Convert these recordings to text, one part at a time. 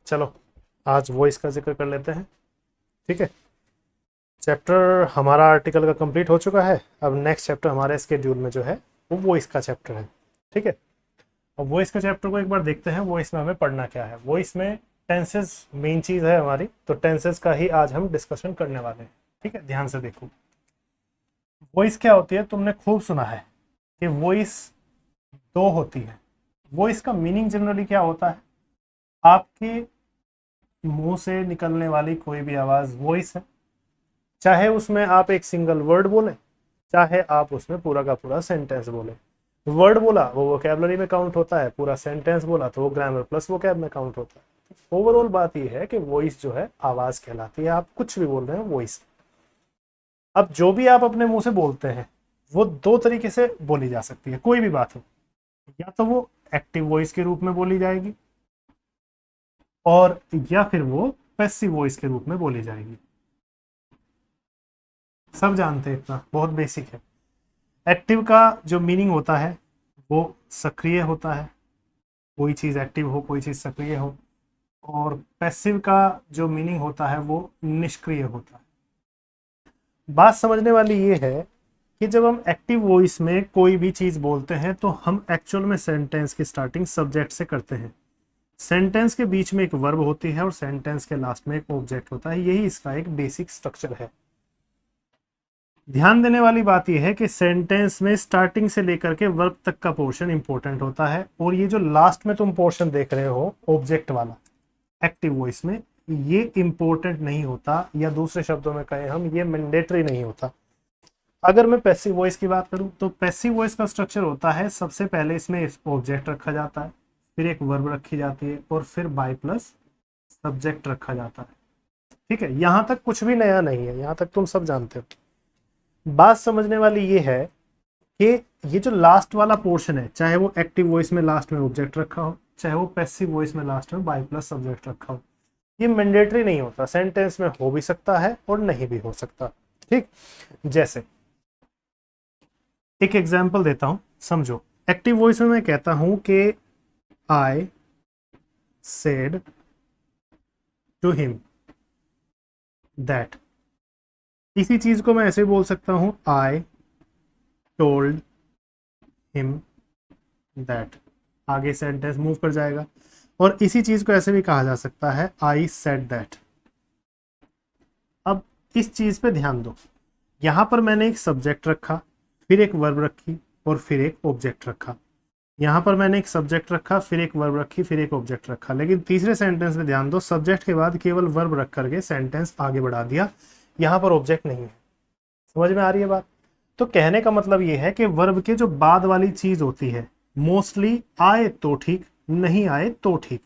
चलो आज वॉइस का जिक्र कर लेते हैं। ठीक है, चैप्टर हमारा आर्टिकल का कंप्लीट हो चुका है। अब नेक्स्ट चैप्टर हमारे स्केड्यूल में जो है वो वॉइस का चैप्टर है। ठीक है, अब वॉइस का चैप्टर को एक बार देखते हैं। वॉइस में हमें पढ़ना क्या है। वॉइस में टेंसेस मेन चीज़ है हमारी, तो टेंसेस का ही आज हम डिस्कशन करने वाले हैं। ठीक है, ध्यान से देखो। वॉइस क्या होती है, तुमने खूब सुना है कि वॉइस दो होती है। वॉइस का मीनिंग जनरली क्या होता है, आपके मुंह से निकलने वाली कोई भी आवाज वॉइस है। चाहे उसमें आप एक सिंगल वर्ड बोले, चाहे आप उसमें पूरा का पूरा सेंटेंस बोले। वर्ड बोला वो वोकैबलरी में काउंट होता है, पूरा सेंटेंस बोला तो वो ग्रामर प्लस वोकैब में काउंट होता है। ओवरऑल बात यह है कि वॉइस जो है आवाज कहलाती है। आप कुछ भी बोल रहे हैं वॉइस। अब जो भी आप अपने मुंह से बोलते हैं वो दो तरीके से बोली जा सकती है, कोई भी बात हो। या तो वो एक्टिव वॉइस के रूप में बोली जाएगी, और या फिर वो पैसिव वॉइस के रूप में बोली जाएगी। सब जानते हैं, इतना बहुत बेसिक है। एक्टिव का जो मीनिंग होता है वो सक्रिय होता है, कोई चीज एक्टिव हो, कोई चीज सक्रिय हो। और पैसिव का जो मीनिंग होता है वो निष्क्रिय होता है। बात समझने वाली ये है कि जब हम एक्टिव वॉइस में कोई भी चीज बोलते हैं तो हम एक्चुअल में सेंटेंस की स्टार्टिंग सब्जेक्ट से करते हैं। सेंटेंस के बीच में एक वर्ब होती है और सेंटेंस के लास्ट में एक ऑब्जेक्ट होता है। यही इसका एक बेसिक स्ट्रक्चर है। ध्यान देने वाली बात यह है कि सेंटेंस में स्टार्टिंग से लेकर के वर्ब तक का पोर्शन इंपॉर्टेंट होता है, और ये जो लास्ट में तुम पोर्शन देख रहे हो ऑब्जेक्ट वाला एक्टिव वॉइस में, ये इंपॉर्टेंट नहीं होता, या दूसरे शब्दों में कहें हम, ये मैंडेटरी नहीं होता। अगर मैं पैसिव वॉइस की बात करूं तो पैसिव वॉइस का स्ट्रक्चर होता है, सबसे पहले इसमें ऑब्जेक्ट रखा जाता है, फिर एक वर्ब रखी जाती है, और फिर बाय प्लस सब्जेक्ट रखा जाता है। ठीक है, यहां तक कुछ भी नया नहीं है, यहां तक तुम सब जानते हो। बात समझने वाली ये है कि ये जो लास्ट वाला पोर्शन है, चाहे वो एक्टिव वॉइस में लास्ट में ऑब्जेक्ट रखा हो, चाहे वो पैसिव वॉइस में लास्ट में बाय प्लस सब्जेक्ट रखा हो, ये मैंडेटरी नहीं होता। सेंटेंस में हो भी सकता है और नहीं भी हो सकता। ठीक, जैसे एक एग्जांपल देता हूं, समझो। एक्टिव वॉइस में मैं कहता हूं कि I said to him that. इसी चीज को मैं ऐसे बोल सकता हूं, आई टोल्ड हिम दैट। आगे सेंटेंस मूव कर जाएगा। और इसी चीज को ऐसे भी कहा जा सकता है, आई सेड दैट। अब इस चीज पे ध्यान दो, यहां पर मैंने एक सब्जेक्ट रखा, फिर एक वर्ब रखी, और फिर एक ऑब्जेक्ट रखा। यहां पर मैंने एक सब्जेक्ट रखा, फिर एक वर्ब रखी, फिर एक ऑब्जेक्ट रखा। लेकिन तीसरे सेंटेंस में ध्यान दो, सब्जेक्ट के बाद केवल वर्ब रख करके सेंटेंस आगे बढ़ा दिया। यहां पर ऑब्जेक्ट नहीं है। समझ में आ रही है बात? तो कहने का मतलब यह है कि वर्ब के जो बाद वाली चीज होती है, मोस्टली आए तो ठीक, नहीं आए तो ठीक।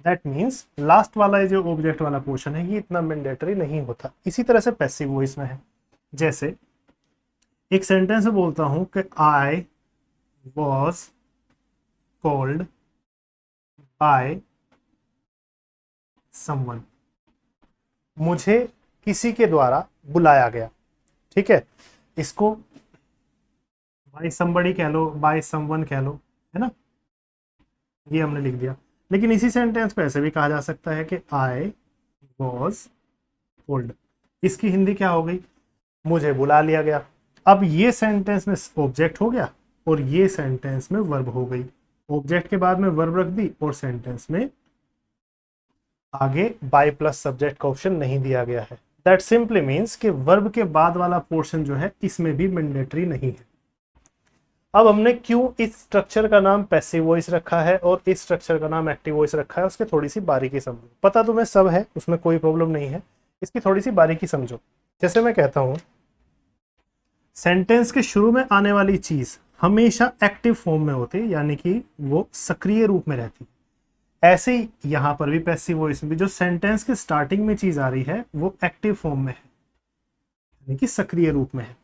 दैट मीन्स लास्ट वाला जो ऑब्जेक्ट वाला पोर्शन है ये इतना मैंडेटरी नहीं होता। इसी तरह से पैसिव वॉइस में है। जैसे एक सेंटेंस में बोलता हूं कि I was called by someone. मुझे किसी के द्वारा बुलाया गया। ठीक है, इसको बाय समबडी कह लो, बाय समवन कह लो, है ना, ये हमने लिख दिया। लेकिन इसी सेंटेंस को ऐसे भी कहा जा सकता है कि आई वॉज कॉल्ड। इसकी हिंदी क्या हो गई, मुझे बुला लिया गया। अब ये सेंटेंस में ऑब्जेक्ट हो गया, और ये सेंटेंस में वर्ब हो गई। ऑब्जेक्ट के बाद में वर्ब रख दी, और सेंटेंस में आगे बाय प्लस सब्जेक्ट का ऑप्शन नहीं दिया गया है। दैट सिंपली मीन्स कि वर्ब के बाद वाला पोर्शन जो है इसमें भी मैंडेटरी नहीं है। अब हमने क्यों इस स्ट्रक्चर का नाम पैसिव वॉइस रखा है और इस स्ट्रक्चर का नाम एक्टिव वॉइस रखा है, उसकी थोड़ी सी बारीकी समझो। पता तुम्हें सब है, उसमें कोई प्रॉब्लम नहीं है, इसकी थोड़ी सी बारीकी समझो। जैसे मैं कहता हूं, सेंटेंस के शुरू में आने वाली चीज हमेशा एक्टिव फॉर्म में होती है, यानी कि वो सक्रिय रूप में रहती है। ऐसे ही यहां पर भी पैसिव वॉइस में भी जो सेंटेंस के स्टार्टिंग में चीज आ रही है वो एक्टिव फॉर्म में है, यानी कि सक्रिय रूप में है।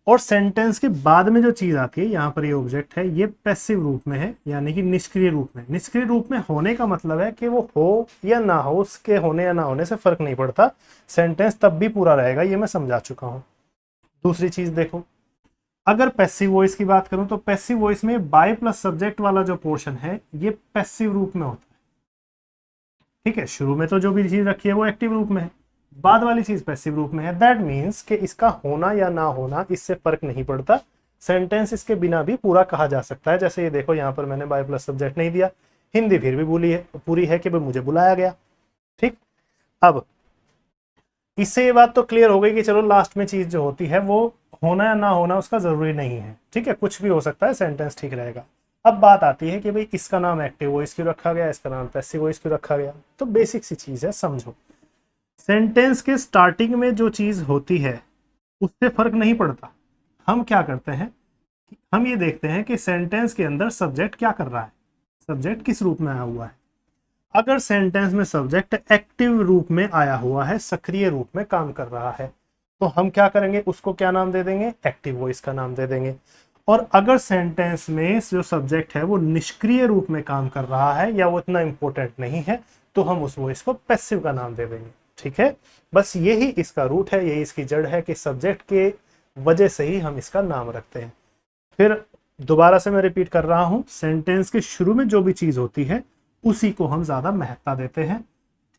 और सेंटेंस के बाद में जो चीज आती है, यहां पर ये ऑब्जेक्ट है, ये पैसिव रूप में है, यानी कि निष्क्रिय रूप में। निष्क्रिय रूप में होने का मतलब है कि वो हो या ना हो, उसके होने या ना होने से फर्क नहीं पड़ता, सेंटेंस तब भी पूरा रहेगा। ये मैं समझा चुका हूं। दूसरी चीज देखो, अगर पैसिव वॉइस की बात करूं तो पैसिव वॉइस में बाय प्लस सब्जेक्ट वाला जो पोर्शन है ये पैसिव रूप में होता है। ठीक है, शुरू में तो जो भी चीज रखी है वो एक्टिव रूप में है, बाद वाली चीज पैसिव रूप में है। दैट मीन्स कि इसका होना या ना होना इससे फर्क नहीं पड़ता, सेंटेंस इसके बिना भी पूरा कहा जा सकता है। जैसे ये देखो, यहाँ पर मैंने बाय प्लस सब्जेक्ट नहीं दिया, हिंदी फिर भी पूरी है कि भाई मुझे बुलाया गया। ठीक, अब इससे ये बात तो क्लियर हो गई कि चलो लास्ट में चीज जो होती है वो होना या ना होना उसका जरूरी नहीं है। ठीक है, कुछ भी हो सकता है, सेंटेंस ठीक रहेगा। अब बात आती है कि भाई इसका नाम एक्टिव वॉइस क्यों रखा गया, इसका नाम पैसिव वॉइस क्यों रखा गया। तो बेसिक सी चीज है, समझो। सेंटेंस के स्टार्टिंग में जो चीज होती है उससे फर्क नहीं पड़ता। हम क्या करते हैं, हम ये देखते हैं कि सेंटेंस के अंदर सब्जेक्ट क्या कर रहा है, सब्जेक्ट किस रूप में आया हुआ है। अगर सेंटेंस में सब्जेक्ट एक्टिव रूप में आया हुआ है, सक्रिय रूप में काम कर रहा है, तो हम क्या करेंगे, उसको क्या नाम दे देंगे, एक्टिव वॉइस का नाम दे देंगे। और अगर सेंटेंस में जो सब्जेक्ट है वो निष्क्रिय रूप में काम कर रहा है या वो इतना इंपॉर्टेंट नहीं है, तो हम उस वॉइस को पैसिव का नाम दे देंगे। ठीक है, बस यही इसका रूट है, यही इसकी जड़ है कि सब्जेक्ट के वजह से ही हम इसका नाम रखते हैं। फिर दोबारा से मैं रिपीट कर रहा हूं, सेंटेंस के शुरू में जो भी चीज होती है उसी को हम ज्यादा महत्ता देते हैं।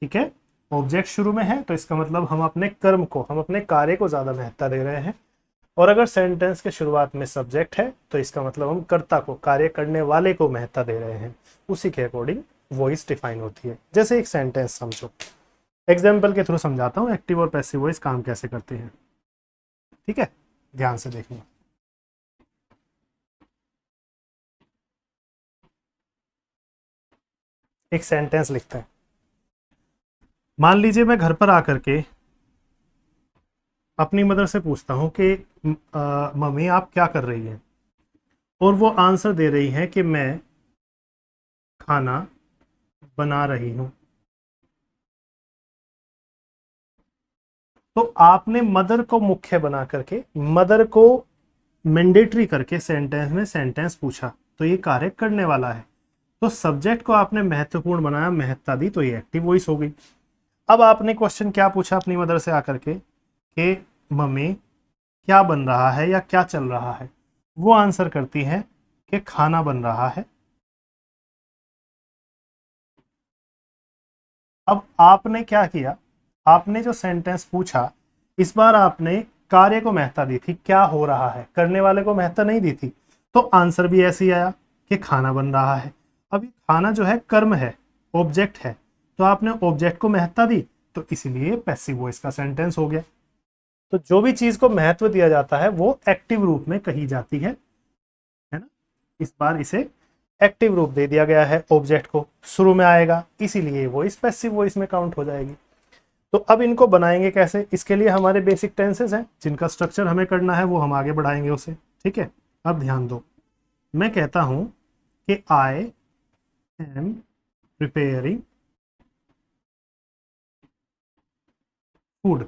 ठीक है, ऑब्जेक्ट शुरू में है तो इसका मतलब हम अपने कर्म को, हम अपने कार्य को ज्यादा महत्ता दे रहे हैं। और अगर सेंटेंस के शुरुआत में सब्जेक्ट है तो इसका मतलब हम कर्ता को, कार्य करने वाले को महत्ता दे रहे हैं। उसी के अकॉर्डिंग वॉइस डिफाइन होती है। जैसे एक सेंटेंस समझो, एग्जाम्पल के थ्रू समझाता हूं एक्टिव और पैसिव वॉइस काम कैसे करते हैं। ठीक है, ध्यान से देखना। एक सेंटेंस लिखते हैं, मान लीजिए मैं घर पर आकर के अपनी मदर से पूछता हूं कि मम्मी आप क्या कर रही हैं, और वो आंसर दे रही है कि मैं खाना बना रही हूं। तो आपने मदर को मुख्य बना करके, मदर को मैंडेटरी करके सेंटेंस में सेंटेंस पूछा, तो ये कार्य करने वाला है। तो सब्जेक्ट को आपने महत्वपूर्ण बनाया, महत्ता दी, तो ये एक्टिव वॉइस हो गई। अब आपने क्वेश्चन क्या पूछा अपनी मदर से आकर के कि मम्मी क्या बन रहा है या क्या चल रहा है, वो आंसर करती है कि खाना बन रहा है। अब आपने क्या किया, आपने जो सेंटेंस पूछा, इस बार आपने कार्य को महत्ता दी थी, क्या हो रहा है, करने वाले को महत्ता नहीं दी थी। तो आंसर भी ऐसे ही आया कि खाना बन रहा है। अब ये खाना जो है कर्म है, ऑब्जेक्ट है, तो आपने ऑब्जेक्ट को महत्ता दी, तो इसीलिए पैसिव वॉइस का सेंटेंस हो गया। तो जो भी चीज को महत्व दिया जाता है वो एक्टिव रूप में कही जाती है ना। इस बार इसे एक्टिव रूप दे दिया गया है, ऑब्जेक्ट को शुरू में आएगा, इसीलिए वॉइस पैसिव वॉइस में काउंट हो जाएगी। तो अब इनको बनाएंगे कैसे, इसके लिए हमारे बेसिक टेंसेस हैं जिनका स्ट्रक्चर हमें करना है, वो हम आगे बढ़ाएंगे उसे। ठीक है, अब ध्यान दो, मैं कहता हूं कि आई एम प्रिपेयरिंग फूड।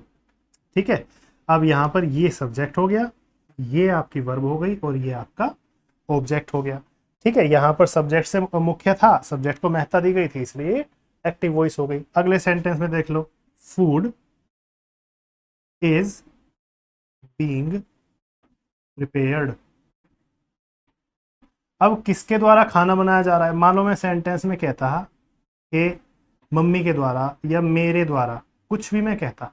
ठीक है, अब यहां पर ये सब्जेक्ट हो गया, ये आपकी वर्ब हो गई, और ये आपका ऑब्जेक्ट हो गया। ठीक है, यहां पर सब्जेक्ट से मुख्य था, सब्जेक्ट को महत्ता दी गई थी, इसलिए एक्टिव वॉइस हो गई। अगले सेंटेंस में देख लो, फूड इज बीइंग प्रिपेयर्ड। अब किसके द्वारा खाना बनाया जा रहा है, मानो मैं सेंटेंस में कहता कि मम्मी के द्वारा या मेरे द्वारा, कुछ भी मैं कहता,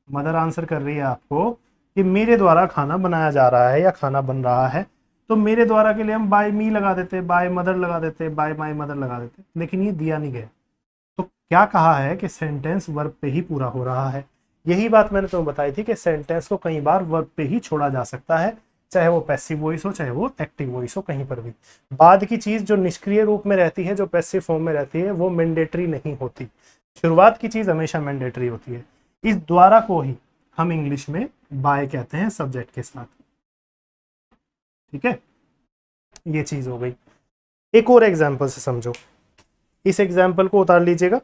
मदर आंसर कर रही है आपको कि मेरे द्वारा खाना बनाया जा रहा है या खाना बन रहा है, तो मेरे द्वारा के लिए हम बाय मी लगा देते, बाय मदर लगा देते, बाय माय मदर लगा देते, लेकिन ये दिया नहीं गया। तो क्या कहा है कि सेंटेंस वर्ब पे ही पूरा हो रहा है। यही बात मैंने तुम्हें बताई थी कि सेंटेंस को कई बार वर्ब पे ही छोड़ा जा सकता है, चाहे वो पैसिव वॉइस हो चाहे वो एक्टिव वॉइस हो, कहीं पर भी। बाद की चीज जो निष्क्रिय रूप में रहती है, जो पैसिव फॉर्म में रहती है, वो मैंडेटरी नहीं होती। शुरुआत की चीज हमेशा मैंडेटरी होती है। इस द्वारा को ही हम इंग्लिश में बाय कहते हैं सब्जेक्ट के साथ। ठीक है, ये चीज हो गई। एक और एग्जाम्पल से समझो, इस एग्जाम्पल को उतार लीजिएगा,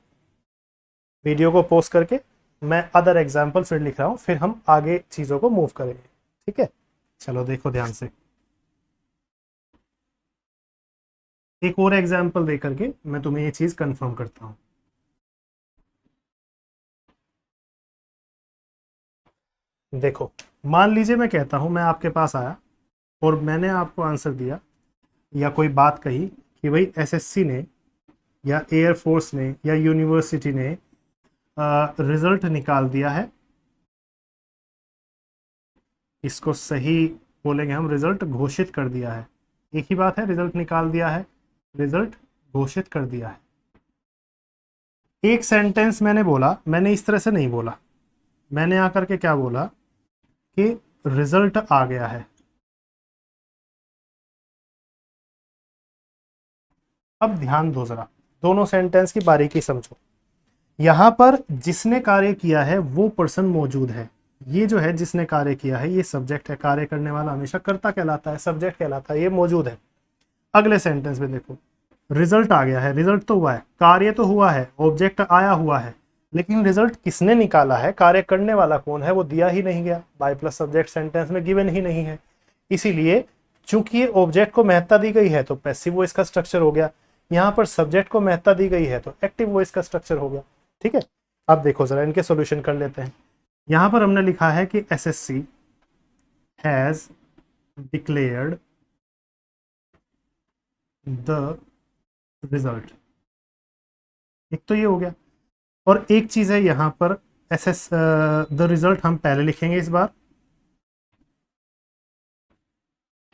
वीडियो को पॉज करके मैं अदर एग्जाम्पल फिर लिख रहा हूं, फिर हम आगे चीजों को मूव करेंगे। ठीक है, चलो देखो ध्यान से, एक और एग्जाम्पल दे करके मैं तुम्हें ये चीज कंफर्म करता हूं। देखो, मान लीजिए मैं कहता हूं, मैं आपके पास आया और मैंने आपको आंसर दिया या कोई बात कही कि भाई एसएससी ने या एयरफोर्स ने या यूनिवर्सिटी ने रिजल्ट निकाल दिया है, इसको सही बोलेंगे हम, रिजल्ट घोषित कर दिया है। एक ही बात है, रिजल्ट निकाल दिया है, रिजल्ट घोषित कर दिया है। एक सेंटेंस मैंने बोला, मैंने इस तरह से नहीं बोला, मैंने आकर के क्या बोला कि रिजल्ट आ गया है। अब ध्यान दो जरा, दोनों सेंटेंस की बारीकी समझो। यहां पर जिसने कार्य किया है वो पर्सन मौजूद है। ये जो है जिसने कार्य किया है ये सब्जेक्ट है, कार्य करने वाला हमेशा कर्ता कहलाता है, सब्जेक्ट कहलाता है, ये मौजूद है। अगले सेंटेंस में देखो, रिजल्ट आ गया है, रिजल्ट तो हुआ है, कार्य तो हुआ है, ऑब्जेक्ट आया हुआ है, लेकिन रिजल्ट किसने निकाला है, कार्य करने वाला कौन है, वो दिया ही नहीं गया, बाय प्लस सब्जेक्ट सेंटेंस में गिवन ही नहीं है। इसीलिए चूंकि ये ऑब्जेक्ट को महत्ता दी गई है तो पैसिव वॉइस का स्ट्रक्चर हो गया, यहाँ पर सब्जेक्ट को महत्ता दी गई है तो एक्टिव वॉइस का स्ट्रक्चर हो गया। ठीक है, अब देखो जरा इनके सॉल्यूशन कर लेते हैं। यहां पर हमने लिखा है कि SSC has declared the result, एक तो ये हो गया। और एक चीज है यहां पर एसएस द रिजल्ट हम पहले लिखेंगे इस बार,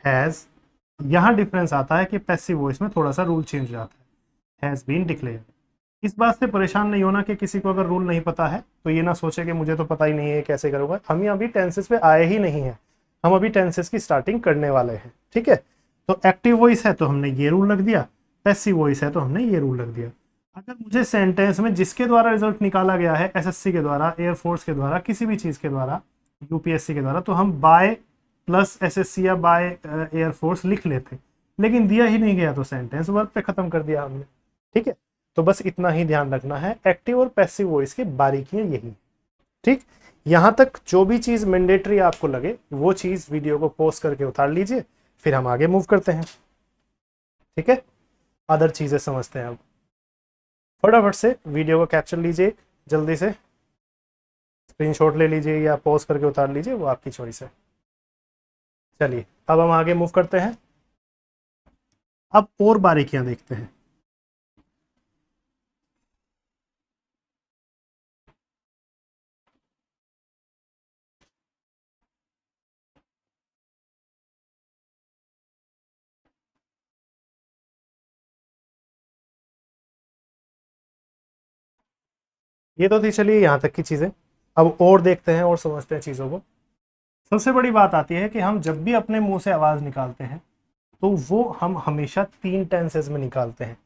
हैज, यहां डिफरेंस आता है कि पैसिव वॉइस में थोड़ा सा रूल चेंज हो जाता है, हैज बीन डिक्लेयर्ड। इस बात से परेशान नहीं होना कि किसी को अगर रूल नहीं पता है तो ये ना सोचे कि मुझे तो पता ही नहीं है कैसे करूंगा, हम यहाँ अभी टेंसेस पे आए ही नहीं है, हम अभी टेंसेस की स्टार्टिंग करने वाले हैं। ठीक है, तो एक्टिव वॉइस है तो हमने ये रूल रख दिया, पैसिव वॉइस है तो हमने ये रूल रख दिया। अगर मुझे सेंटेंस में जिसके द्वारा रिजल्ट निकाला गया है, एसएससी के द्वारा, एयरफोर्स के द्वारा, किसी भी चीज के द्वारा, यूपीएससी के द्वारा, तो हम बाय प्लस एसएससी या बाय एयरफोर्स लिख लेते, लेकिन दिया ही नहीं गया तो सेंटेंस वर्ब पे खत्म कर दिया हमने। ठीक है, तो बस इतना ही ध्यान रखना है, एक्टिव और पैसिव वॉइस की बारीकियां यही। ठीक, यहां तक जो भी चीज मैंडेटरी आपको लगे वो चीज वीडियो को पॉज करके उतार लीजिए, फिर हम आगे मूव करते हैं। ठीक है, अदर चीजें समझते हैं। अब फटाफट से वीडियो को कैप्चर लीजिए, जल्दी से स्क्रीनशॉट ले लीजिए या पॉज करके उतार लीजिए, वो आपकी चॉइस है। चलिए अब हम आगे मूव करते हैं, अब और बारीकियां देखते हैं। ये तो थी चलिए यहाँ तक की चीजें, अब और देखते हैं और समझते हैं चीजों को। सबसे बड़ी बात आती है कि हम जब भी अपने मुंह से आवाज निकालते हैं तो वो हम हमेशा तीन टेंसेस में निकालते हैं।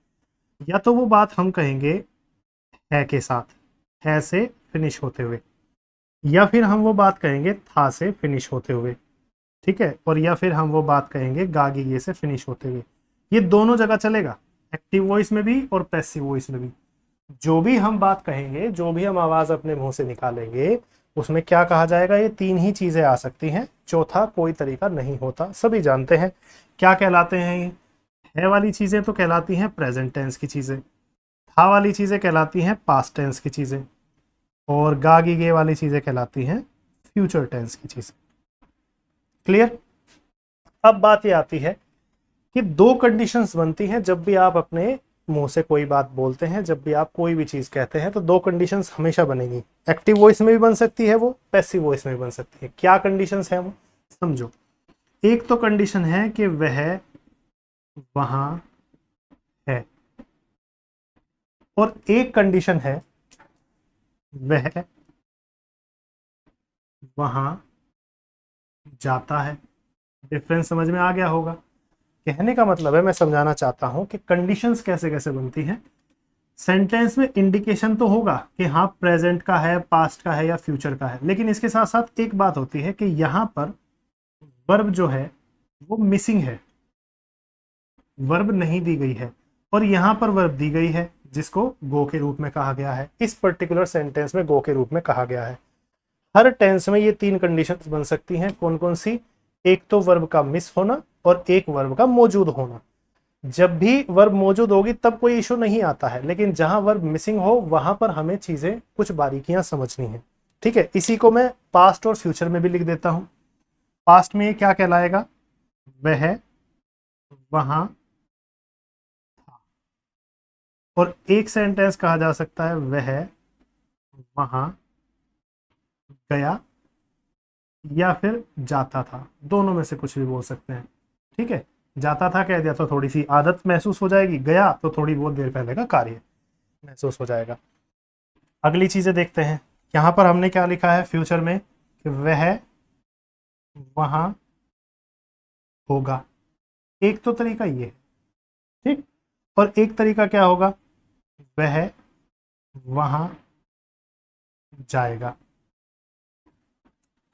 या तो वो बात हम कहेंगे है के साथ, है से फिनिश होते हुए, या फिर हम वो बात कहेंगे था से फिनिश होते हुए। ठीक है, और या फिर हम वो बात कहेंगे गागी ये से फिनिश होते हुए। ये दोनों जगह चलेगा, एक्टिव वॉइस में भी और पैसिव वॉइस में भी। जो भी हम बात कहेंगे, जो भी हम आवाज अपने मुंह से निकालेंगे, उसमें क्या कहा जाएगा, ये तीन ही चीजें आ सकती हैं, चौथा कोई तरीका नहीं होता, सभी जानते हैं। क्या कहलाते हैं ये? है वाली चीजें तो कहलाती हैं प्रेजेंट टेंस की चीजें, था वाली चीजें कहलाती हैं पास्ट टेंस की चीजें, और गा गी गे वाली चीजें कहलाती हैं फ्यूचर टेंस की चीजें। क्लियर? अब बात ये आती है कि दो कंडीशंस बनती हैं जब भी आप अपने मुंह से कोई बात बोलते हैं, जब भी आप कोई भी चीज कहते हैं तो दो कंडीशंस हमेशा बनेगी। एक्टिव वॉइस में भी बन सकती है वो, पैसिव वॉइस में भी बन सकती है। क्या कंडीशंस हैं वो समझो। एक तो कंडीशन है कि वह वहां है, और एक कंडीशन है वह वहां जाता है। डिफरेंस समझ में आ गया होगा। कहने का मतलब है, मैं समझाना चाहता हूं कि कंडीशंस कैसे कैसे बनती हैं। सेंटेंस में इंडिकेशन तो होगा कि हाँ प्रेजेंट का है, पास्ट का है या फ्यूचर का है, लेकिन इसके साथ साथ एक बात होती है कि यहां पर वर्ब जो है वो मिसिंग है, वर्ब नहीं दी गई है, और यहां पर वर्ब दी गई है जिसको गो के रूप में कहा गया है। इस पर्टिकुलर सेंटेंस में गो के रूप में कहा गया है। हर टेंस में ये तीन कंडीशंस बन सकती हैं। कौन कौन सी? एक तो वर्ब का मिस होना और एक वर्ब का मौजूद होना। जब भी वर्ब मौजूद होगी तब कोई इशू नहीं आता है, लेकिन जहां वर्ब मिसिंग हो वहां पर हमें चीजें कुछ बारीकियां समझनी है। ठीक है, इसी को मैं पास्ट और फ्यूचर में भी लिख देता हूं। पास्ट में ये क्या कहलाएगा? वह वहां था। और एक सेंटेंस कहा जा सकता है वह वहां गया या फिर जाता था, दोनों में से कुछ भी बोल सकते हैं। ठीक है, जाता था कह दिया तो थोड़ी सी आदत महसूस हो जाएगी, गया तो थोड़ी बहुत देर पहले का कार्य महसूस हो जाएगा। अगली चीजें देखते हैं। यहां पर हमने क्या लिखा है फ्यूचर में कि वह वहां होगा। एक तो तरीका ये है, ठीक, और एक तरीका क्या होगा, वह वहां जाएगा।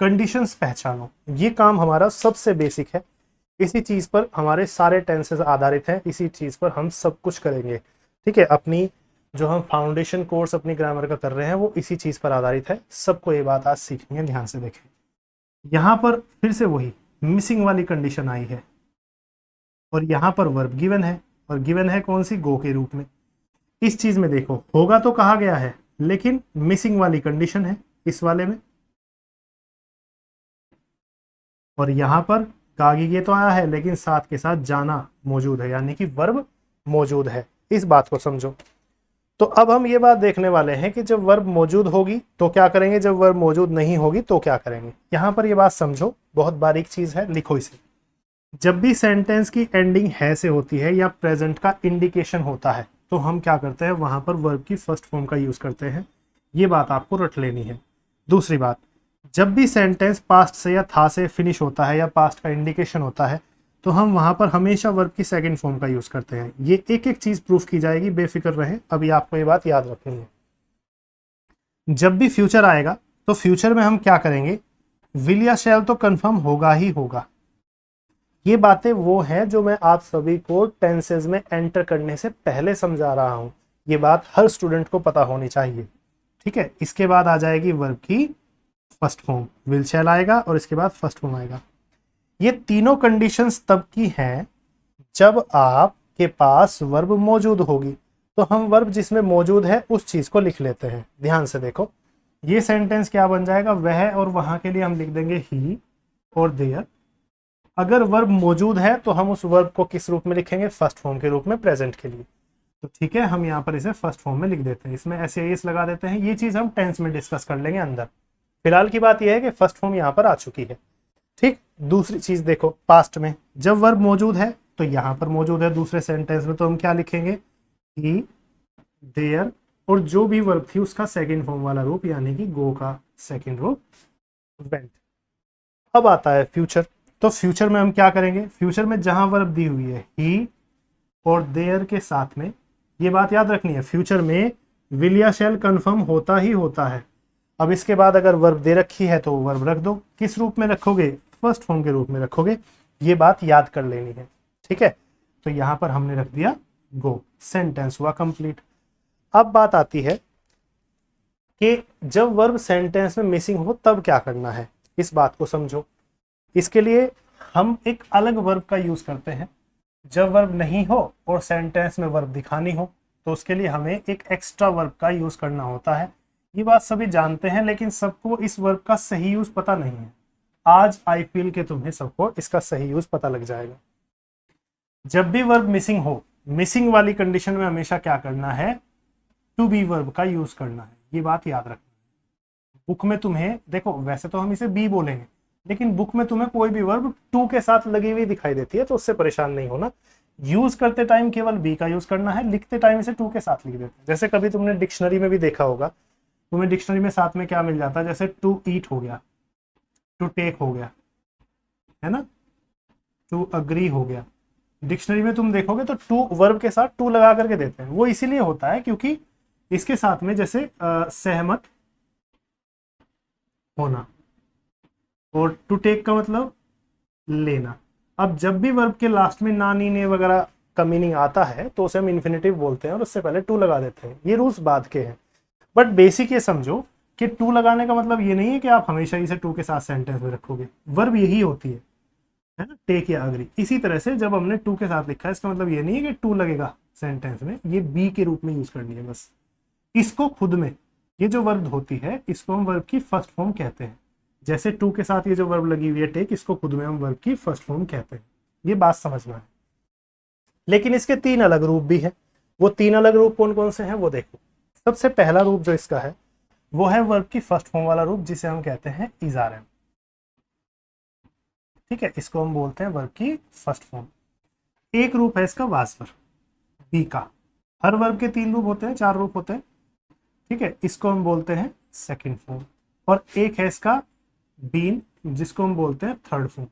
कंडीशंस पहचानो, ये काम हमारा सबसे बेसिक है, इसी चीज पर हमारे सारे टेंसेस आधारित हैं, इसी चीज पर हम सब कुछ करेंगे। ठीक है, अपनी जो हम फाउंडेशन कोर्स अपनी ग्रामर का कर रहे हैं वो इसी चीज पर आधारित है। सबको ये बात आज सीखनी है, ध्यान से देखें। यहां पर फिर से वही मिसिंग वाली कंडीशन आई है और यहां पर वर्ब गिवन है, और गिवन है कौन सी, गो के रूप में। इस चीज में देखो होगा तो कहा गया है लेकिन मिसिंग वाली कंडीशन है इस वाले में, और यहां पर कागीगे तो आया है लेकिन साथ के साथ जाना मौजूद है, यानी कि वर्ब मौजूद है। इस बात को समझो। तो अब हम ये बात देखने वाले हैं कि जब वर्ब मौजूद होगी तो क्या करेंगे, जब वर्ब मौजूद नहीं होगी तो क्या करेंगे। यहां पर ये बात समझो, बहुत बारीक चीज है, लिखो इसे। जब भी सेंटेंस की एंडिंग है से होती है या प्रेजेंट का इंडिकेशन होता है तो हम क्या करते हैं, वहां पर वर्ब की फर्स्ट फॉर्म का यूज करते हैं। ये बात आपको रट लेनी है। दूसरी बात, जब भी सेंटेंस पास्ट से या था से फिनिश होता है या पास्ट का इंडिकेशन होता है तो हम वहां पर हमेशा वर्ब की सेकंड फॉर्म का यूज करते हैं। ये एक एक चीज प्रूफ की जाएगी, बेफिक्र रहे, अभी आपको ये बात याद रखनी है। जब भी फ्यूचर आएगा तो फ्यूचर में हम क्या करेंगे, विल या शैल तो कंफर्म होगा ही होगा। ये बातें वो हैं जो मैं आप सभी को टेंसेज में एंटर करने से पहले समझा रहा हूं। ये बात हर स्टूडेंट को पता होनी चाहिए। ठीक है, इसके बाद आ जाएगी वर्ब की फर्स्ट फॉर्म, विल शैल आएगा और इसके बाद फर्स्ट फॉर्म आएगा। ये तीनों कंडीशंस तब की हैं जब आपके पास वर्ब मौजूद होगी। तो हम वर्ब जिसमें मौजूद है उस चीज को लिख लेते हैं। ध्यान से देखो, ये सेंटेंस क्या बन जाएगा, वह और वहां के लिए हम लिख देंगे ही और देयर। अगर वर्ब मौजूद है तो हम उस वर्ब को किस रूप में लिखेंगे, फर्स्ट फॉर्म के रूप में, प्रेजेंट के लिए। तो ठीक है, हम यहाँ पर इसे फर्स्ट फॉर्म में लिख देते हैं, इसमें एस लगा देते हैं। ये चीज हम टेंस में डिस्कस कर लेंगे अंदर। फिलहाल की बात यह है कि फर्स्ट फॉर्म यहाँ पर आ चुकी है। ठीक, दूसरी चीज देखो, पास्ट में जब वर्ब मौजूद है तो यहाँ पर मौजूद है दूसरे सेंटेंस में, तो हम क्या लिखेंगे, ही देयर, और जो भी वर्ब थी उसका सेकंड फॉर्म वाला रूप, यानी कि गो का सेकंड रूप वेंट। अब आता है फ्यूचर। तो फ्यूचर में हम क्या करेंगे, फ्यूचर में जहां वर्ब दी हुई है ही और देयर के साथ में, ये बात याद रखनी है, फ्यूचर में विल या शैल कंफर्म होता ही होता है। अब इसके बाद अगर वर्ब दे रखी है तो वर्ब रख दो। किस रूप में रखोगे, फर्स्ट फॉर्म के रूप में रखोगे। ये बात याद कर लेनी है। ठीक है, तो यहां पर हमने रख दिया गो, सेंटेंस हुआ कंप्लीट। अब बात आती है कि जब वर्ब सेंटेंस में मिसिंग हो तब क्या करना है, इस बात को समझो। इसके लिए हम एक अलग वर्ब का यूज करते हैं। जब वर्ब नहीं हो और सेंटेंस में वर्ब दिखानी हो तो उसके लिए हमें एक एक्स्ट्रा वर्ब का यूज करना होता है। ये बात सभी जानते हैं लेकिन सबको इस वर्ब का सही यूज पता नहीं है। आज आई फील के तुम्हें सबको इसका सही यूज पता लग जाएगा। जब भी वर्ब मिसिंग हो, मिसिंग वाली कंडीशन में हमेशा क्या करना है, टू बी वर्ब का यूज करना है। ये बात याद रखना है। बुक में तुम्हें देखो, वैसे तो हम इसे बी बोलेंगे लेकिन बुक में तुम्हें कोई भी वर्ब टू के साथ लगी हुई दिखाई देती है, तो उससे परेशान नहीं होना। यूज करते टाइम केवल बी का यूज करना है, लिखते टाइम इसे टू के साथ लिख देते हैं। जैसे कभी तुमने डिक्शनरी में भी देखा होगा, तुम्हें डिक्शनरी में साथ में क्या मिल जाता है, जैसे टू ईट हो गया, टू टेक हो गया, है ना, टू अग्री हो गया। डिक्शनरी में तुम देखोगे तो टू वर्ब के साथ टू लगा करके देते हैं। वो इसीलिए होता है क्योंकि इसके साथ में जैसे सहमत होना, और टू टेक का मतलब लेना। अब जब भी वर्ब के लास्ट में ना, नी, ने वगैरह का मीनिंग आता है तो उसे हम इन्फिनेटिव बोलते हैं और उससे पहले टू लगा देते हैं। ये रूल्स बाद के हैं, बट बेसिक ये समझो कि टू लगाने का मतलब ये नहीं है कि आप हमेशा इसे टू के साथ सेंटेंस में रखोगे। वर्ब यही होती है ना, टेक या अग्री। इसी तरह से जब हमने टू के साथ लिखा है इसका मतलब ये नहीं है कि टू लगेगा सेंटेंस में, ये बी के रूप में यूज करनी है बस। इसको खुद में, ये जो वर्ब होती है इसको हम वर्ब की फर्स्ट फॉर्म कहते हैं। जैसे टू के साथ ये जो वर्ब लगी हुई है टेक, इसको खुद में हम वर्ब की फर्स्ट फॉर्म कहते हैं। ये बात समझना है। लेकिन इसके तीन अलग रूप भी हैं। वो 3 अलग रूप कौन कौन से हैं वो देखो। सबसे पहला रूप जो इसका है वो है वर्ब की फर्स्ट फॉर्म वाला रूप, जिसे हम कहते हैं इज आर एम। ठीक है, इसको हम बोलते हैं वर्ब की फर्स्ट फॉर्म। एक रूप है इसका वाज वर्ब, बी का। हर वर्ब के 3 रूप होते हैं, 4 रूप होते हैं। ठीक है, इसको हम बोलते हैं सेकंड फॉर्म। और एक है इसका बीन, जिसको हम बोलते हैं थर्ड फॉर्म।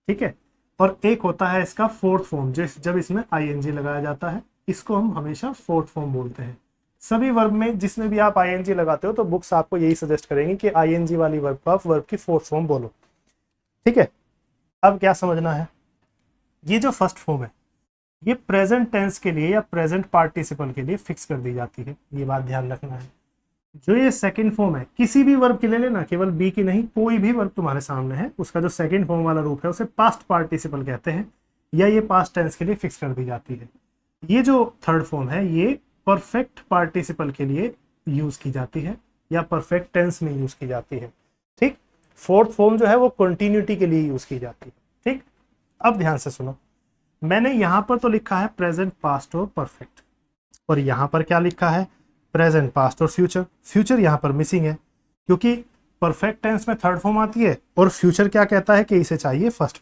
ठीक है, और एक होता है इसका फोर्थ फॉर्म, जब इसमें आईएनजी लगाया जाता है, इसको हम हमेशा फोर्थ फॉर्म बोलते हैं। सभी वर्ब में जिसमें भी आप आईएनजी लगाते हो तो बुक्स आपको यही सजेस्ट करेंगे कि आईएनजी वाली वर्ब को आप वर्ब की फोर्थ फॉर्म बोलो। ठीक है, अब क्या समझना है, ये जो फर्स्ट फॉर्म है ये प्रेजेंट टेंस के लिए या प्रेजेंट पार्टिसिपल के लिए फिक्स कर दी जाती है, ये बात ध्यान रखना है। जो ये सेकंड फॉर्म है किसी भी वर्ब के ले लेना, केवल बी की नहीं, कोई भी वर्ब तुम्हारे सामने है उसका जो सेकंड फॉर्म वाला रूप है उसे पास्ट पार्टिसिपल कहते हैं, या ये पास्ट टेंस के लिए फिक्स कर दी जाती है। ये जो थर्ड फॉर्म है ये परफेक्ट पार्टिसिपल के लिए यूज की जाती है या परफेक्ट टेंस में यूज की जाती है। ठीक, फोर्थ फॉर्म जो है वो कंटिन्यूटी के लिए यूज की जाती है। ठीक, अब ध्यान से सुनो, मैंने यहां पर तो लिखा है प्रेजेंट, पास्ट और परफेक्ट, और यहां पर क्या लिखा है प्रेजेंट, पास्ट और फ्यूचर। फ्यूचर यहां पर मिसिंग है क्योंकि परफेक्ट टेंस में थर्ड फॉर्म आती है और फ्यूचर क्या कहता है कि इसे चाहिए फर्स्ट।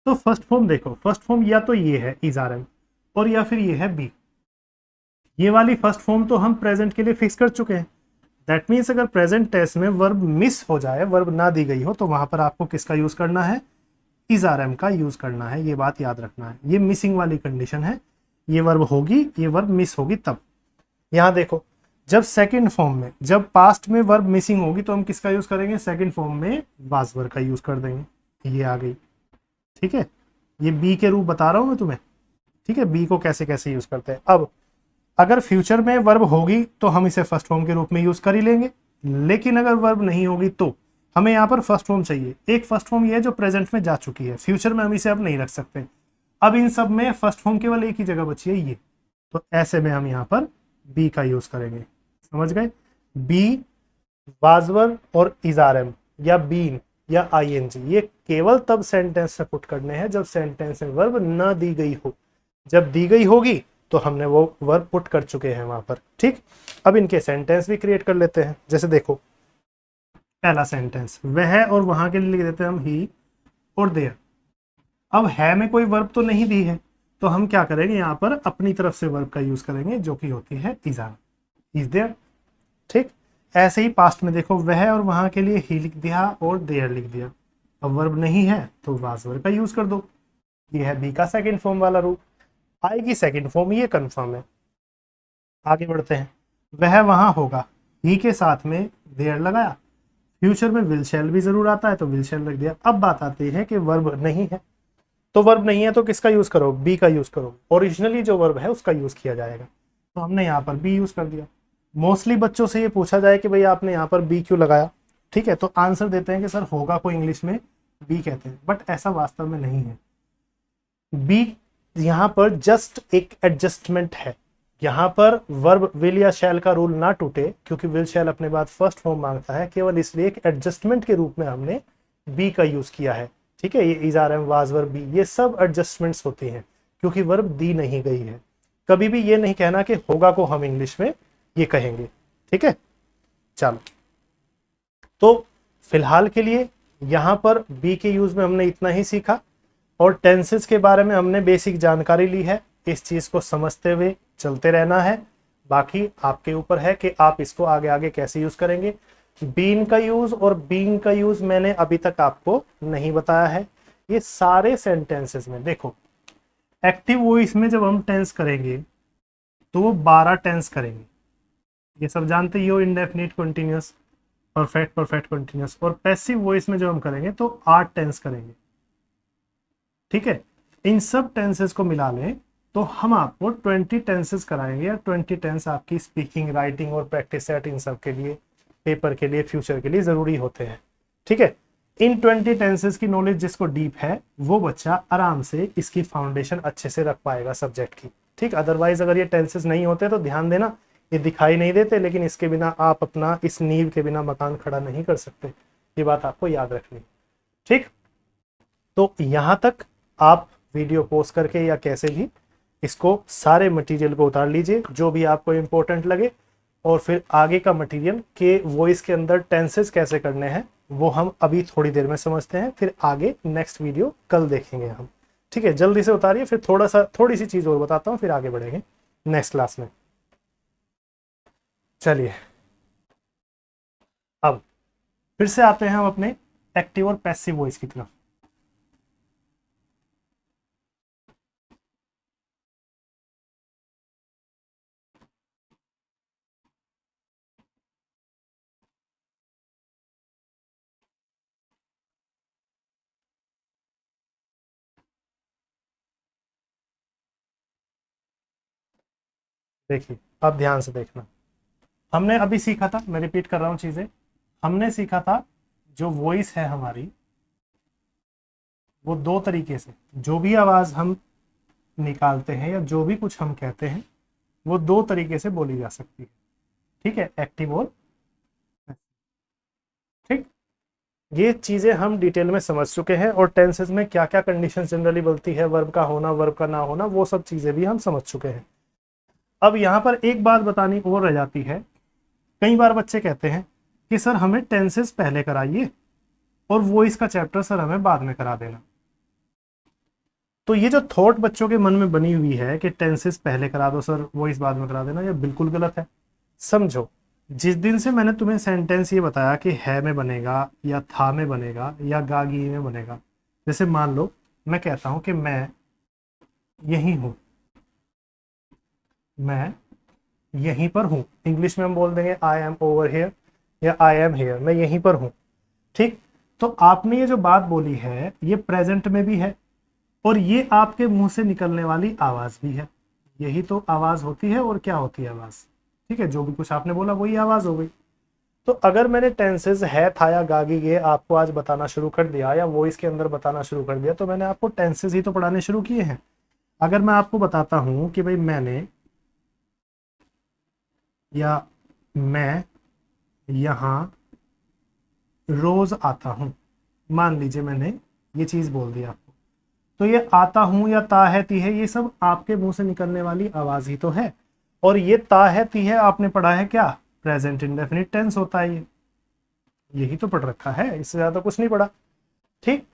तो फर्स्ट फॉर्म देखो, फर्स्ट फॉर्म या तो ये है इज आर एम और या फिर ये है बी। ये वाली फर्स्ट फॉर्म तो हम प्रेजेंट के लिए फिक्स कर चुके हैं। दैट मीन्स अगर प्रेजेंट टेंस में वर्ब मिस हो जाए, वर्ब ना दी गई हो, तो वहां पर आपको किसका यूज करना है, इज आर एम का यूज करना है। ये बात याद रखना है, ये मिसिंग वाली कंडीशन है। ये वर्ब होगी, ये वर्ब मिस होगी तब। यहां देखो, जब सेकंड फॉर्म में, जब पास्ट में वर्ब मिसिंग होगी तो हम किसका यूज करेंगे, सेकंड फॉर्म में वाज वर्ब का यूज कर देंगे। ये आ गई। ठीक है, ये बी के रूप बता रहा हूं मैं तुम्हें। ठीक है, बी को कैसे कैसे यूज करते हैं। अब अगर फ्यूचर में वर्ब होगी तो हम इसे फर्स्ट फॉर्म के रूप में यूज कर ही लेंगे, लेकिन अगर वर्ब नहीं होगी तो हमें यहाँ पर फर्स्ट फॉर्म चाहिए। एक फर्स्ट फॉर्म ये है जो प्रेजेंट में जा चुकी है, फ्यूचर में हम इसे अब नहीं रख सकते। अब इन सब में फर्स्ट फॉर्म केवल एक ही जगह बची है, ये। तो ऐसे में हम यहाँ पर बी का यूज करेंगे। समझ गए, बी, वाजवर और इजारम या बीन या आईएनजी, ये केवल तब सेंटेंस में पुट करने हैं जब सेंटेंस में वर्ब न दी गई हो। जब दी गई होगी तो हमने वो वर्ब पुट कर चुके हैं वहां पर। ठीक, अब इनके सेंटेंस भी क्रिएट कर लेते हैं। जैसे देखो, पहला सेंटेंस, वह और वहां के लिए लिख देते हैं हम ही और देयर। अब है में कोई वर्ब तो नहीं दी है, तो हम क्या करेंगे, यहाँ पर अपनी तरफ से वर्ब का यूज करेंगे जो कि होती है इज आर, इज देयर। ठीक, ऐसे ही पास्ट में देखो, वह और वहां के लिए ही लिख दिया और देयर लिख दिया। अब वर्ब नहीं है तो वाज वर्ब का यूज कर दो। ये है बी का सेकंड फॉर्म वाला रूप। आएगी सेकंड फॉर्म, ये कंफर्म है। आगे बढ़ते हैं, वह वहां होगा, ही के साथ में देयर लगाया। फ्यूचर में विल शैल भी जरूर आता है तो विल शैल रख दिया। अब बात आती है कि वर्ब नहीं है, तो वर्ब नहीं है तो किसका यूज करो, बी का यूज करो। ओरिजिनली जो वर्ब है उसका यूज किया जाएगा, तो हमने यहाँ पर बी यूज कर दिया। मोस्टली बच्चों से ये पूछा जाए कि भाई आपने यहाँ पर बी क्यों लगाया। ठीक है, तो आंसर देते हैं कि सर होगा को इंग्लिश में बी कहते हैं, बट ऐसा वास्तव में नहीं है। बी यहाँ पर जस्ट एक एडजस्टमेंट है। यहाँ पर वर्ब विल या शैल का रूल ना टूटे, क्योंकि विल शैल अपने बाद फर्स्ट फॉर्म मांगता है, केवल इसलिए एक एडजस्टमेंट के रूप में हमने बी का यूज किया है। ठीक है, ये is are am, was verb, be, ये सब एडजस्टमेंट्स होती हैं क्योंकि वर्ब दी नहीं गई है। कभी भी ये नहीं कहना कि होगा को हम इंग्लिश में ये कहेंगे। ठीक है, चलो, तो फिलहाल के लिए यहां पर बी के यूज में हमने इतना ही सीखा और टेंसेस के बारे में हमने बेसिक जानकारी ली है। इस चीज को समझते हुए चलते रहना है, बाकी आपके ऊपर है कि आप इसको आगे आगे कैसे यूज करेंगे। बीन का यूज और बीइंग का यूज मैंने अभी तक आपको नहीं बताया है। ये सारे सेंटेंसेस में देखो, एक्टिव वॉइस में जब हम टेंस करेंगे तो वो 12 टेंस करेंगे, ये सब जानते ही हो, indefinite, continuous, perfect, perfect continuous. और पैसिव वॉइस में जब हम करेंगे तो 8 टेंस करेंगे। ठीक है, इन सब टेंसेस को मिला लें तो हम आपको 20 टेंसेस कराएंगे, या 20 टेंस आपकी स्पीकिंग, राइटिंग और प्रैक्टिस सेट, इन सब के लिए, पेपर के लिए, फ्यूचर के लिए जरूरी होते हैं। ठीक है, इन 20 टेंसेस की नॉलेज जिसको डीप है वो बच्चा आराम से इसकी फाउंडेशन अच्छे से रख पाएगा सब्जेक्ट की। ठीक, अदरवाइज अगर ये टेंसेस नहीं होते तो ध्यान देना, ये दिखाई नहीं देते, लेकिन इसके बिना आप अपना, इस नींव के बिना मकान खड़ा नहीं कर सकते। ये बात आपको याद रखनी। ठीक, तो यहां तक आप वीडियो पोस्ट करके या कैसे भी इसको सारे मटेरियल को उतार लीजिए जो भी आपको इम्पोर्टेंट लगे, और फिर आगे का मटेरियल के वॉइस के अंदर टेंसेस कैसे करने हैं वो हम अभी थोड़ी देर में समझते हैं, फिर आगे नेक्स्ट वीडियो कल देखेंगे हम। ठीक है, जल्दी से उतारिए, फिर थोड़ी सी चीज़ और बताता हूँ, फिर आगे बढ़ेंगे नेक्स्ट क्लास में। चलिए अब फिर से आते हैं हम अपने एक्टिव और पैसिव वॉइस की तरफ। देखिए अब ध्यान से देखना, हमने अभी सीखा था, मैं रिपीट कर रहा हूँ चीजें, हमने सीखा था जो वॉइस है हमारी वो दो तरीके से, जो भी आवाज हम निकालते हैं या जो भी कुछ हम कहते हैं वो दो तरीके से बोली जा सकती है। ठीक है, एक्टिव और ठीक, ये चीजें हम डिटेल में समझ चुके हैं, और टेंसेस में क्या क्या कंडीशन जनरली बनती है, वर्ब का होना वर्ब का ना होना, वो सब चीजें भी हम समझ चुके हैं। अब यहाँ पर एक बात बतानी और रह जाती है, कई बार बच्चे कहते हैं कि सर हमें टेंसेस पहले कराइए और वॉइस का चैप्टर सर हमें बाद में करा देना। तो ये जो थॉट बच्चों के मन में बनी हुई है कि टेंसेस पहले करा दो सर वॉइस बाद में करा देना, ये बिल्कुल गलत है। समझो, जिस दिन से मैंने तुम्हें सेंटेंस ये बताया कि है में बनेगा या था में बनेगा या गागी में बनेगा, जैसे मान लो मैं कहता हूं कि मैं यहीं हूं, मैं यहीं पर हूं, इंग्लिश में हम बोल देंगे आई एम ओवर हियर या आई एम हियर, मैं यहीं पर हूं। ठीक, तो आपने ये जो बात बोली है ये प्रेजेंट में भी है और ये आपके मुंह से निकलने वाली आवाज भी है, यही तो आवाज होती है। और क्या होती है आवाज? ठीक है, जो भी कुछ आपने बोला वही आवाज हो गई। तो अगर मैंने टेंसेस है था या गागी ये आपको आज बताना शुरू कर दिया या वॉइस के अंदर बताना शुरू कर दिया, तो मैंने आपको टेंसेस ही तो पढ़ाने शुरू किए हैं। अगर मैं आपको बताता हूं कि भाई मैंने या मैं यहां रोज आता हूं, मान लीजिए मैंने ये चीज बोल दी आपको, तो ये आता हूं या ता है ती है ये सब आपके मुंह से निकलने वाली आवाज ही तो है। और ये ता है ती है आपने पढ़ा है क्या? प्रेजेंट इंडेफिनिट टेंस होता है, ये यही तो पढ़ रखा है, इससे ज्यादा कुछ नहीं पढ़ा। ठीक,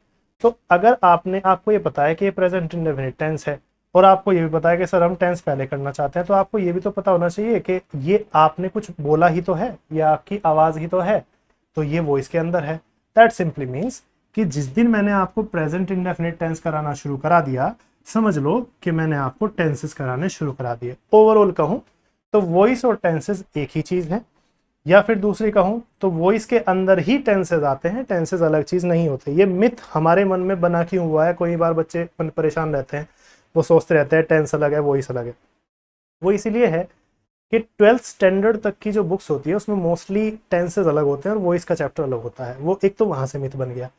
तो अगर आपको ये पता है कि ये प्रेजेंट इंडेफिनिट टेंस है और आपको ये भी पता है कि सर हम टेंस पहले करना चाहते हैं, तो आपको ये भी तो पता होना चाहिए कि ये आपने कुछ बोला ही तो है, ये आपकी आवाज ही तो है, तो ये वॉइस के अंदर है। दैट सिंपली मीन्स कि जिस दिन मैंने आपको प्रेजेंट इंडेफिनिट टेंस कराना शुरू करा दिया, समझ लो कि मैंने आपको टेंसेस कराने शुरू करा दिए। ओवरऑल कहूं तो वॉइस और टेंसेस एक ही चीज है, या फिर दूसरी कहूं तो वॉइस के अंदर ही टेंसेस आते हैं, टेंसेस अलग चीज नहीं होते। ये मिथ हमारे मन में बना क्यों हुआ है? कई बार बच्चे परेशान रहते हैं, वो सोचते रहते हैं टेंस अलग है वॉइस अलग है। वो इसीलिए है कि 12th स्टैंडर्ड तक की जो बुक्स होती है उसमें मोस्टली टेंसेस अलग होते हैं और वॉइस का चैप्टर अलग होता है। वो एक तो वहां से मिथ बन गया।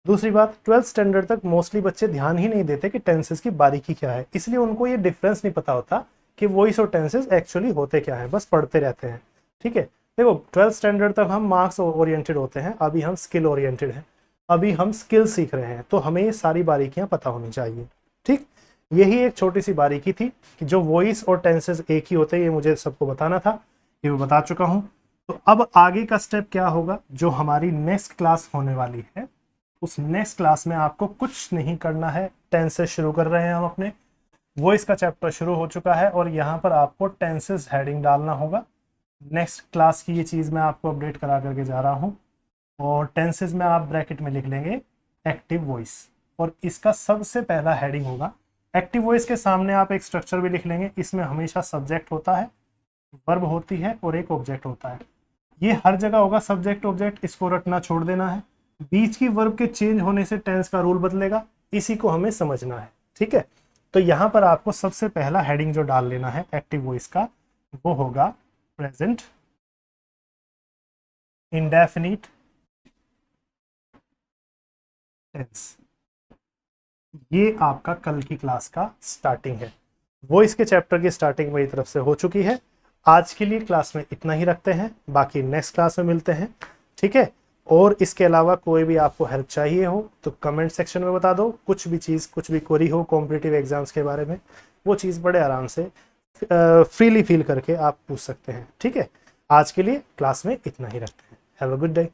दूसरी बात, 12th स्टैंडर्ड तक मोस्टली बच्चे ध्यान ही नहीं देते कि टेंसेस की बारीकी क्या है, इसलिए उनको ये डिफरेंस नहीं पता होता कि वॉइस और टेंसेस एक्चुअली होते क्या है, बस पढ़ते रहते हैं। ठीक है, देखो 12th स्टैंडर्ड तक हम मार्क्स ओरिएंटेड होते हैं, अभी हम स्किल ओरिएंटेड हैं, अभी हम स्किल सीख रहे हैं, तो हमें ये सारी बारीकियां पता होनी चाहिए। ठीक, यही एक छोटी सी बारीकी थी कि जो वॉइस और टेंसेस एक ही होते हैं, ये मुझे सबको बताना था, ये मैं बता चुका हूं। तो अब आगे का स्टेप क्या होगा, जो हमारी नेक्स्ट क्लास होने वाली है, उस नेक्स्ट क्लास में आपको कुछ नहीं करना है। टेंसेस शुरू कर रहे हैं हम अपने, वॉइस का चैप्टर शुरू हो चुका है और यहाँ पर आपको टेंसेस हेडिंग डालना होगा। नेक्स्ट क्लास की ये चीज़ मैं आपको अपडेट करा करके जा रहा हूँ। और टेंसेस में आप ब्रैकेट में लिख लेंगे एक्टिव वॉइस, और इसका सबसे पहला हेडिंग होगा एक्टिव वॉइस। के सामने आप एक स्ट्रक्चर भी लिख लेंगे, इसमें हमेशा सब्जेक्ट होता है, वर्ब होती है और एक ऑब्जेक्ट होता है। ये हर जगह होगा सब्जेक्ट ऑब्जेक्ट, इसको रटना छोड़ देना है। बीच की वर्ब के चेंज होने से टेंस का रूल बदलेगा, इसी को हमें समझना है। ठीक है, तो यहाँ पर आपको सबसे पहला हेडिंग जो डाल लेना है एक्टिव वॉइस का, वो होगा प्रेजेंट इंडेफिनिट टेंस। ये आपका कल की क्लास का स्टार्टिंग है। वॉइस के चैप्टर की स्टार्टिंग मेरी तरफ से हो चुकी है। आज के लिए क्लास में इतना ही रखते हैं, बाकी नेक्स्ट क्लास में मिलते हैं। ठीक है, और इसके अलावा कोई भी आपको हेल्प चाहिए हो तो कमेंट सेक्शन में बता दो, कुछ भी चीज़, कुछ भी क्वेरी हो कॉम्पिटिटिव एग्जाम्स के बारे में, वो चीज़ बड़े आराम से फ्रीली फील करके आप पूछ सकते हैं। ठीक है, आज के लिए क्लास में इतना ही रखते हैं। Have a good day.